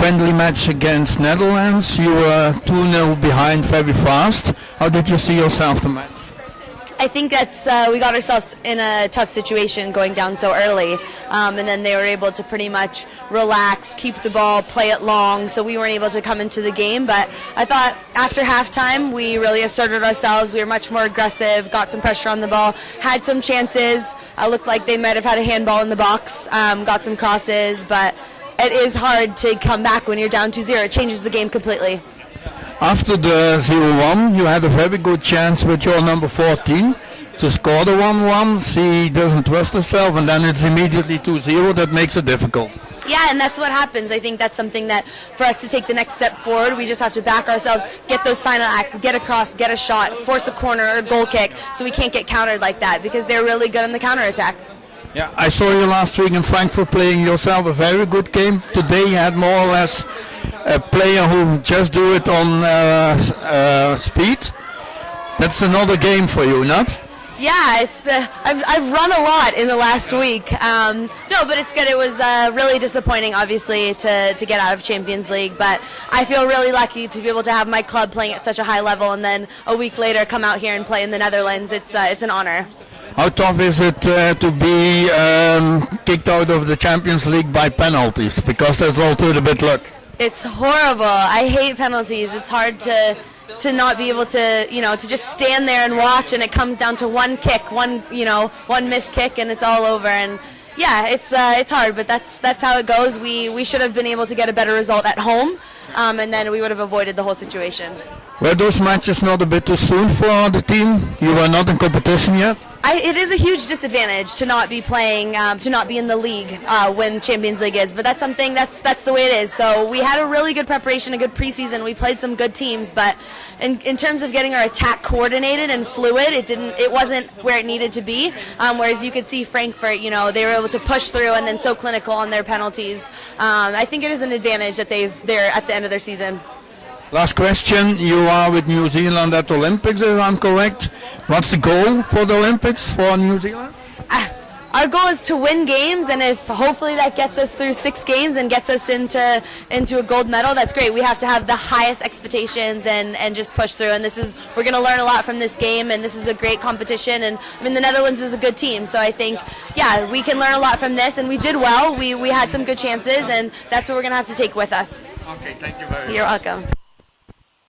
friendly match against Netherlands. You were 2-0 behind very fast. How did you see yourself the match? I think that's we got ourselves in a tough situation going down so early, and then they were able to pretty much relax, keep the ball, play it long, so we weren't able to come into the game. But I thought after halftime we really asserted ourselves. We were much more aggressive, got some pressure on the ball, had some chances. Looked like they might have had a handball in the box, got some crosses, but it is hard to come back when you're down 2-0. It changes the game completely. After the 0-1, you had a very good chance with your number 14 to score the 1-1. She doesn't trust herself, and then it's immediately 2-0. That makes it difficult. Yeah, and that's what happens. I think that's something that for us to take the next step forward, we just have to back ourselves, get those final acts, get across, get a shot, force a corner or goal kick, so we can't get countered like that, because they're really good on the counterattack. Yeah, I saw you last week in Frankfurt playing yourself a very good game. Today you had more or less a player who just do it on speed. That's another game for you, not? Yeah, it's been, I've run a lot in the last week. No, but it's good. It was really disappointing, obviously, to get out of Champions League. But I feel really lucky to be able to have my club playing at such a high level, and then a week later come out here and play in the Netherlands. It's an honor. How tough is it to be kicked out of the Champions League by penalties? Because that's all to the bit luck. It's horrible. I hate penalties. It's hard to not be able to, to just stand there and watch, and it comes down to one kick, one missed kick, and it's all over. And yeah, it's hard, but that's how it goes. We should have been able to get a better result at home, and then we would have avoided the whole situation. Were those matches not a bit too soon for the team? You were not in competition yet? It is a huge disadvantage to not be playing, to not be in the league when Champions League is, but that's something, that's the way it is. So we had a really good preparation, a good preseason. We played some good teams, but in terms of getting our attack coordinated and fluid, it wasn't where it needed to be. Whereas you could see Frankfurt, they were able to push through and then so clinical on their penalties. I think it is an advantage that they're at the end of their season. Last question, you are with New Zealand at the Olympics, if I'm correct. What's the goal for the Olympics for New Zealand? Our goal is to win games, and if hopefully that gets us through 6 games and gets us into a gold medal, that's great. We have to have the highest expectations and just push through, and we're going to learn a lot from this game, and this is a great competition, and the Netherlands is a good team, so I think, yeah, we can learn a lot from this, and we did well. We had some good chances, and that's what we're going to have to take with us. Okay, thank you very much. You're welcome.